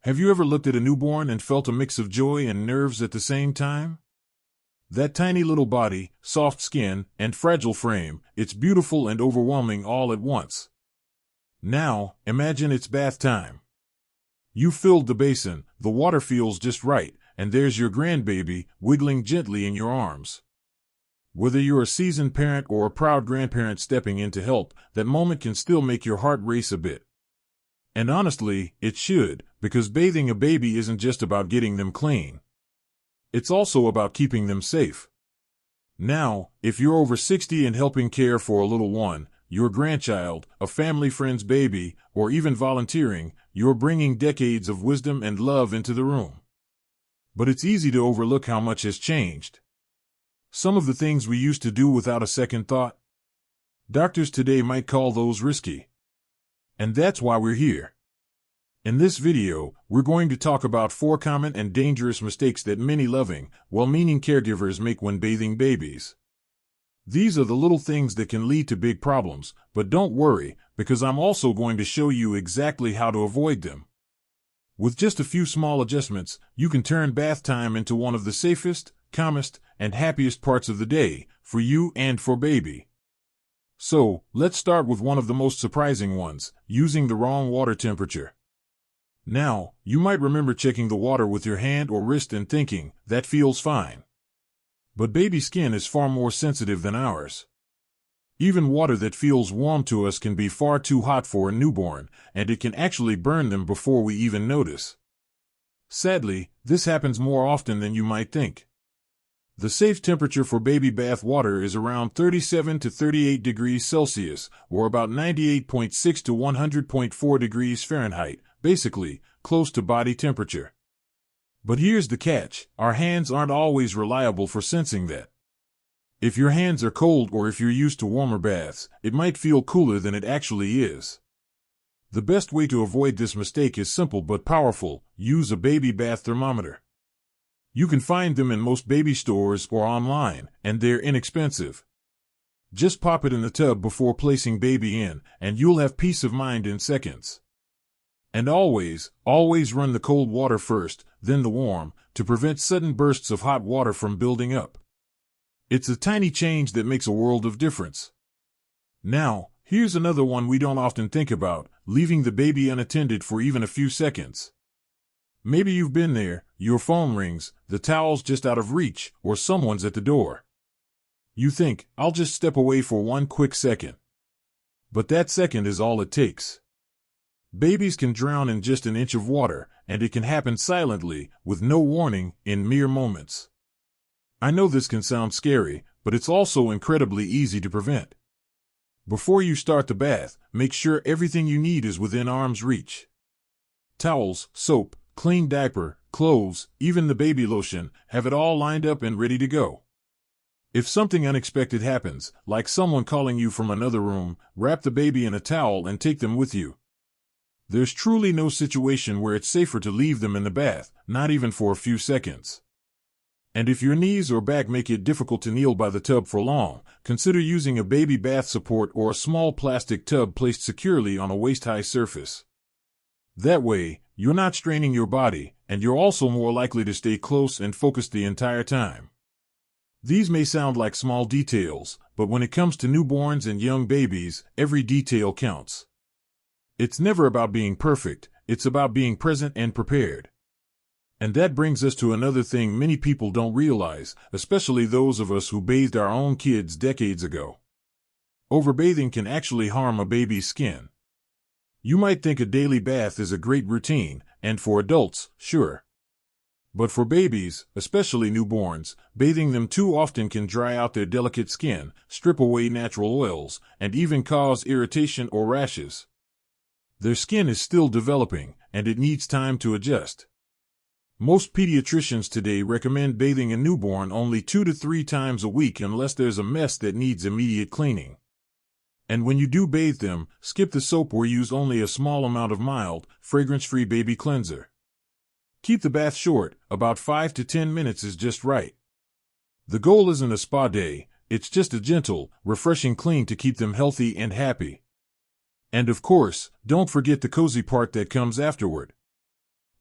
Have you ever looked at a newborn and felt a mix of joy and nerves at the same time? That tiny little body, soft skin, and fragile frame, it's beautiful and overwhelming all at once. Now, imagine it's bath time. You filled the basin, the water feels just right, and there's your grandbaby, wiggling gently in your arms. Whether you're a seasoned parent or a proud grandparent stepping in to help, that moment can still make your heart race a bit. And honestly, it should, because bathing a baby isn't just about getting them clean. It's also about keeping them safe. Now, if you're over 60 and helping care for a little one, your grandchild, a family friend's baby, or even volunteering, you're bringing decades of wisdom and love into the room. But it's easy to overlook how much has changed. Some of the things we used to do without a second thought, doctors today might call those risky. And that's why we're here. In this video, we're going to talk about 4 common and dangerous mistakes that many loving, well-meaning caregivers make when bathing babies. These are the little things that can lead to big problems, but don't worry, because I'm also going to show you exactly how to avoid them. With just a few small adjustments, you can turn bath time into one of the safest, calmest, and happiest parts of the day, for you and for baby. So, let's start with one of the most surprising ones, using the wrong water temperature. Now, you might remember checking the water with your hand or wrist and thinking, that feels fine. But baby skin is far more sensitive than ours. Even water that feels warm to us can be far too hot for a newborn, and it can actually burn them before we even notice. Sadly, this happens more often than you might think. The safe temperature for baby bath water is around 37 to 38 degrees Celsius, or about 98.6 to 100.4 degrees Fahrenheit, basically, close to body temperature. But here's the catch, our hands aren't always reliable for sensing that. If your hands are cold or if you're used to warmer baths, it might feel cooler than it actually is. The best way to avoid this mistake is simple but powerful, use a baby bath thermometer. You can find them in most baby stores or online, and they're inexpensive. Just pop it in the tub before placing baby in, and you'll have peace of mind in seconds. And always run the cold water first, then the warm, to prevent sudden bursts of hot water from building up. It's a tiny change that makes a world of difference. Now, here's another one we don't often think about, leaving the baby unattended for even a few seconds. Maybe you've been there, your phone rings, the towel's just out of reach, or someone's at the door. You think, I'll just step away for one quick second. But that second is all it takes. Babies can drown in just an inch of water, and it can happen silently, with no warning, in mere moments. I know this can sound scary, but it's also incredibly easy to prevent. Before you start the bath, make sure everything you need is within arm's reach. Towels, soap, clean diaper, clothes, even the baby lotion, have it all lined up and ready to go. If something unexpected happens, like someone calling you from another room, wrap the baby in a towel and take them with you. There's truly no situation where it's safer to leave them in the bath, not even for a few seconds. And if your knees or back make it difficult to kneel by the tub for long, consider using a baby bath support or a small plastic tub placed securely on a waist-high surface. That way, you're not straining your body, and you're also more likely to stay close and focused the entire time. These may sound like small details, but when it comes to newborns and young babies, every detail counts. It's never about being perfect, it's about being present and prepared. And that brings us to another thing many people don't realize, especially those of us who bathed our own kids decades ago. Overbathing can actually harm a baby's skin. You might think a daily bath is a great routine, and for adults, sure. But for babies, especially newborns, bathing them too often can dry out their delicate skin, strip away natural oils, and even cause irritation or rashes. Their skin is still developing, and it needs time to adjust. Most pediatricians today recommend bathing a newborn only 2 to 3 times a week unless there's a mess that needs immediate cleaning. And when you do bathe them, skip the soap or use only a small amount of mild, fragrance-free baby cleanser. Keep the bath short, about 5 to 10 minutes is just right. The goal isn't a spa day, it's just a gentle, refreshing clean to keep them healthy and happy. And of course, don't forget the cozy part that comes afterward.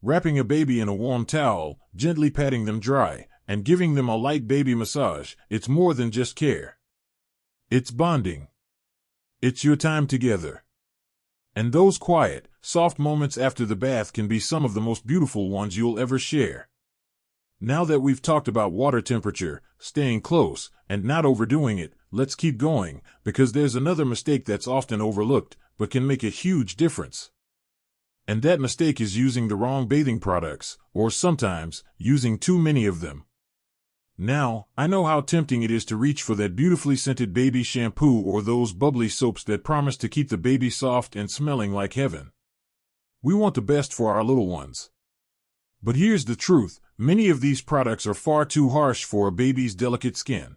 Wrapping a baby in a warm towel, gently patting them dry, and giving them a light baby massage, it's more than just care. It's bonding. It's your time together. And those quiet, soft moments after the bath can be some of the most beautiful ones you'll ever share. Now that we've talked about water temperature, staying close, and not overdoing it, let's keep going, because there's another mistake that's often overlooked, but can make a huge difference. And that mistake is using the wrong bathing products, or sometimes, using too many of them. Now, I know how tempting it is to reach for that beautifully scented baby shampoo or those bubbly soaps that promise to keep the baby soft and smelling like heaven. We want the best for our little ones. But here's the truth, many of these products are far too harsh for a baby's delicate skin.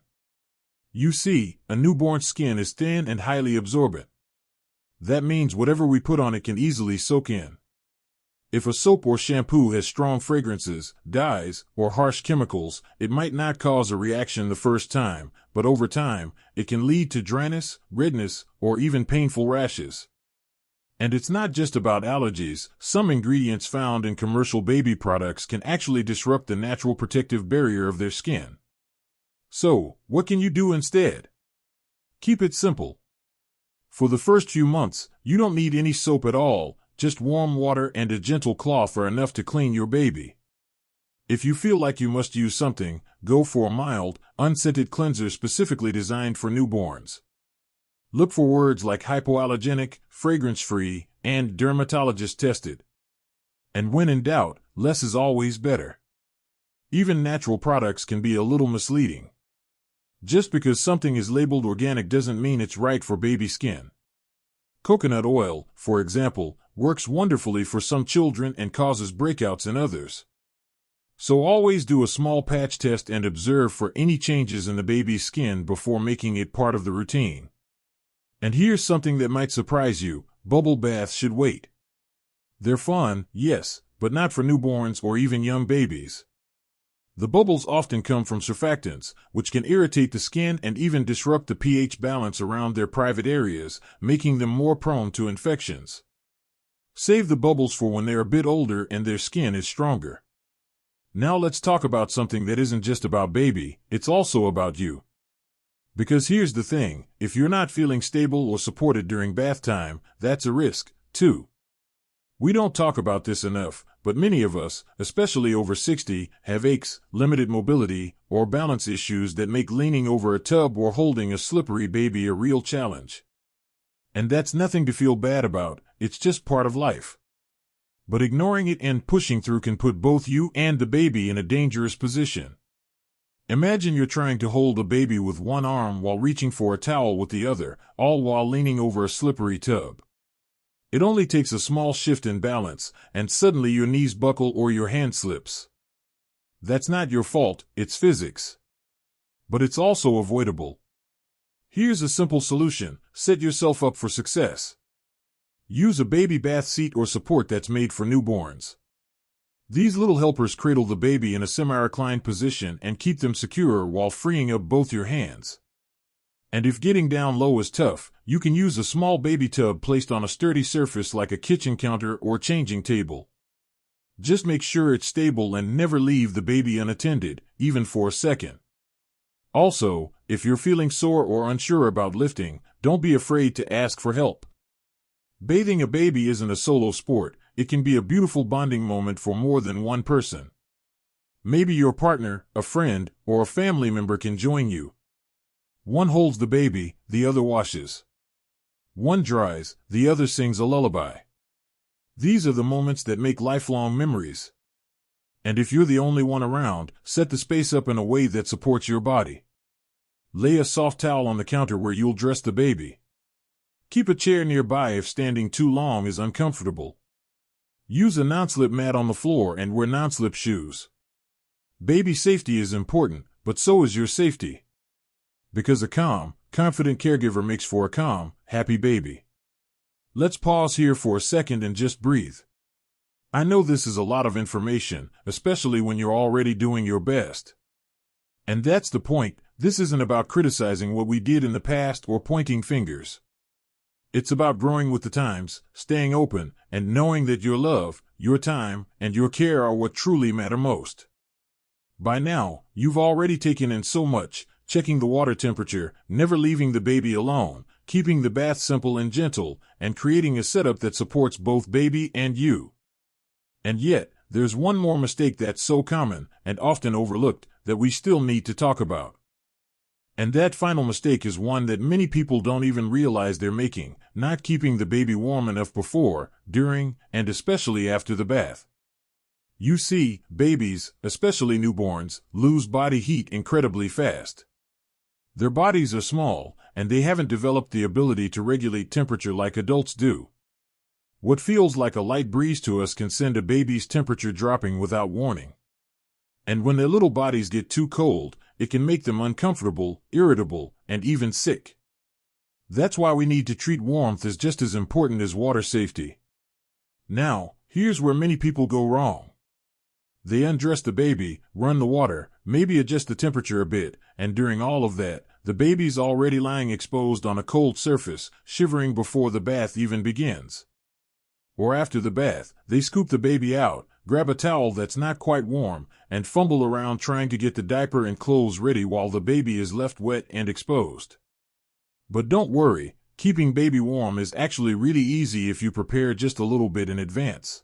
You see, a newborn's skin is thin and highly absorbent. That means whatever we put on it can easily soak in. If a soap or shampoo has strong fragrances, dyes, or harsh chemicals, it might not cause a reaction the first time, but over time, it can lead to dryness, redness, or even painful rashes. And it's not just about allergies. Some ingredients found in commercial baby products can actually disrupt the natural protective barrier of their skin. So, what can you do instead? Keep it simple. For the first few months, you don't need any soap at all. Just warm water and a gentle cloth are enough to clean your baby. If you feel like you must use something, go for a mild, unscented cleanser specifically designed for newborns. Look for words like hypoallergenic, fragrance-free, and dermatologist-tested. And when in doubt, less is always better. Even natural products can be a little misleading. Just because something is labeled organic doesn't mean it's right for baby skin. Coconut oil, for example, works wonderfully for some children and causes breakouts in others. So always do a small patch test and observe for any changes in the baby's skin before making it part of the routine. And here's something that might surprise you, bubble baths should wait. They're fun, yes, but not for newborns or even young babies. The bubbles often come from surfactants, which can irritate the skin and even disrupt the pH balance around their private areas, making them more prone to infections. Save the bubbles for when they're a bit older and their skin is stronger. Now let's talk about something that isn't just about baby, it's also about you. Because here's the thing, if you're not feeling stable or supported during bath time, that's a risk, too. We don't talk about this enough, but many of us, especially over 60, have aches, limited mobility, or balance issues that make leaning over a tub or holding a slippery baby a real challenge. And that's nothing to feel bad about, it's just part of life. But ignoring it and pushing through can put both you and the baby in a dangerous position. Imagine you're trying to hold a baby with one arm while reaching for a towel with the other, all while leaning over a slippery tub. It only takes a small shift in balance, and suddenly your knees buckle or your hand slips. That's not your fault, it's physics. But it's also avoidable. Here's a simple solution, set yourself up for success. Use a baby bath seat or support that's made for newborns. These little helpers cradle the baby in a semi-reclined position and keep them secure while freeing up both your hands. And if getting down low is tough, you can use a small baby tub placed on a sturdy surface like a kitchen counter or changing table. Just make sure it's stable and never leave the baby unattended, even for a second. Also, if you're feeling sore or unsure about lifting, don't be afraid to ask for help. Bathing a baby isn't a solo sport, it can be a beautiful bonding moment for more than one person. Maybe your partner, a friend, or a family member can join you. One holds the baby, the other washes. One dries, the other sings a lullaby. These are the moments that make lifelong memories. And if you're the only one around, set the space up in a way that supports your body. Lay a soft towel on the counter where you'll dress the baby. Keep a chair nearby if standing too long is uncomfortable. Use a non-slip mat on the floor and wear non-slip shoes. Baby safety is important, but so is your safety. Because a calm, confident caregiver makes for a calm, happy baby. Let's pause here for a second and just breathe. I know this is a lot of information, especially when you're already doing your best. And that's the point, this isn't about criticizing what we did in the past or pointing fingers. It's about growing with the times, staying open, and knowing that your love, your time, and your care are what truly matter most. By now, you've already taken in so much: checking the water temperature, never leaving the baby alone, keeping the bath simple and gentle, and creating a setup that supports both baby and you. And yet, there's one more mistake that's so common and often overlooked that we still need to talk about. And that final mistake is one that many people don't even realize they're making: not keeping the baby warm enough before, during, and especially after the bath. You see, babies, especially newborns, lose body heat incredibly fast. Their bodies are small, and they haven't developed the ability to regulate temperature like adults do. What feels like a light breeze to us can send a baby's temperature dropping without warning. And when their little bodies get too cold, it can make them uncomfortable, irritable, and even sick. That's why we need to treat warmth as just as important as water safety. Now, here's where many people go wrong. They undress the baby, run the water, maybe adjust the temperature a bit, and during all of that, the baby's already lying exposed on a cold surface, shivering before the bath even begins. Or after the bath, they scoop the baby out, grab a towel that's not quite warm, and fumble around trying to get the diaper and clothes ready while the baby is left wet and exposed. But don't worry, keeping baby warm is actually really easy if you prepare just a little bit in advance.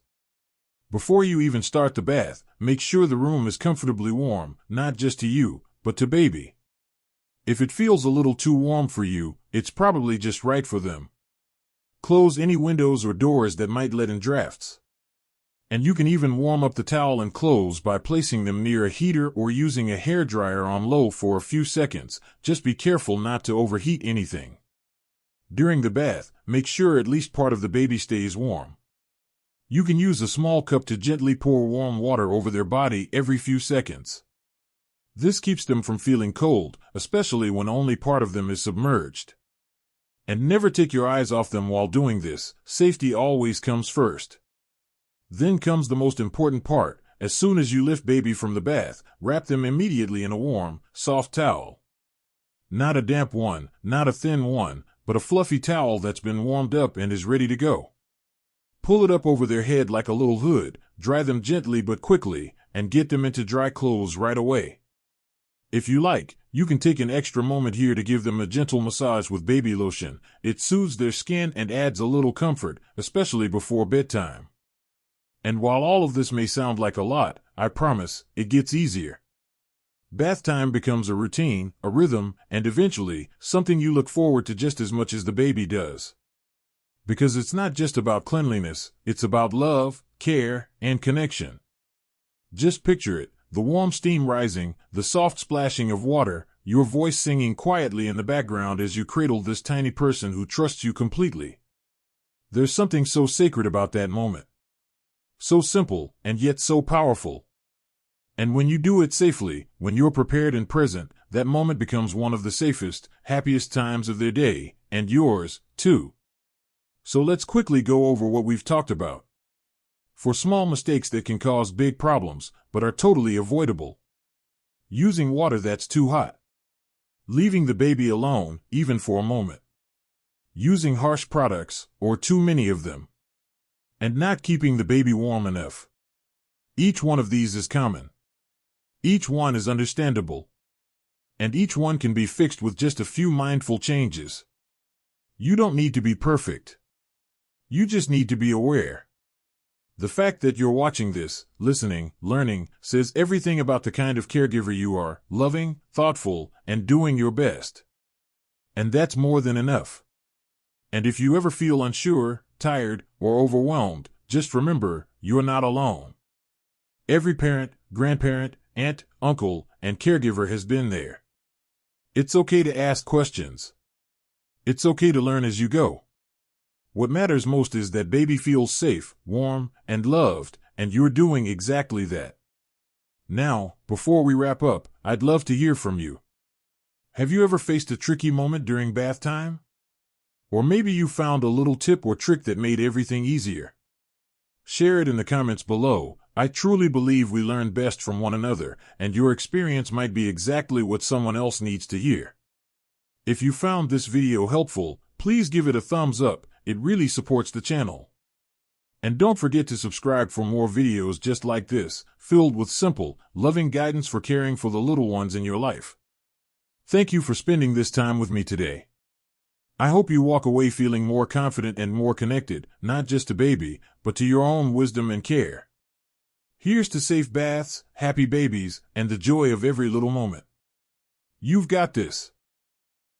Before you even start the bath, make sure the room is comfortably warm, not just to you, but to baby. If it feels a little too warm for you, it's probably just right for them. Close any windows or doors that might let in drafts. And you can even warm up the towel and clothes by placing them near a heater or using a hairdryer on low for a few seconds. Just be careful not to overheat anything. During the bath, make sure at least part of the baby stays warm. You can use a small cup to gently pour warm water over their body every few seconds. This keeps them from feeling cold, especially when only part of them is submerged. And never take your eyes off them while doing this. Safety always comes first. Then comes the most important part. As soon as you lift baby from the bath, wrap them immediately in a warm, soft towel. Not a damp one, not a thin one, but a fluffy towel that's been warmed up and is ready to go. Pull it up over their head like a little hood, dry them gently but quickly, and get them into dry clothes right away. If you like, you can take an extra moment here to give them a gentle massage with baby lotion. It soothes their skin and adds a little comfort, especially before bedtime. And while all of this may sound like a lot, I promise, it gets easier. Bath time becomes a routine, a rhythm, and eventually, something you look forward to just as much as the baby does. Because it's not just about cleanliness, it's about love, care, and connection. Just picture it, the warm steam rising, the soft splashing of water, your voice singing quietly in the background as you cradle this tiny person who trusts you completely. There's something so sacred about that moment. So simple, and yet so powerful. And when you do it safely, when you're prepared and present, that moment becomes one of the safest, happiest times of their day, and yours, too. So let's quickly go over what we've talked about. For small mistakes that can cause big problems, but are totally avoidable. Using water that's too hot. Leaving the baby alone, even for a moment. Using harsh products, or too many of them. And not keeping the baby warm enough. Each one of these is common. Each one is understandable. And each one can be fixed with just a few mindful changes. You don't need to be perfect. You just need to be aware. The fact that you're watching this, listening, learning, says everything about the kind of caregiver you are: loving, thoughtful, and doing your best. And that's more than enough. And if you ever feel unsure, tired, or overwhelmed, just remember, you're not alone. Every parent, grandparent, aunt, uncle, and caregiver has been there. It's okay to ask questions. It's okay to learn as you go. What matters most is that baby feels safe, warm, and loved, and you're doing exactly that. Now, before we wrap up, I'd love to hear from you. Have you ever faced a tricky moment during bath time? Or maybe you found a little tip or trick that made everything easier. Share it in the comments below. I truly believe we learn best from one another, and your experience might be exactly what someone else needs to hear. If you found this video helpful, Please give it a thumbs up, it really supports the channel. And don't forget to subscribe for more videos just like this, filled with simple, loving guidance for caring for the little ones in your life. Thank you for spending this time with me today. I hope you walk away feeling more confident and more connected, not just to baby, but to your own wisdom and care. Here's to safe baths, happy babies, and the joy of every little moment. You've got this.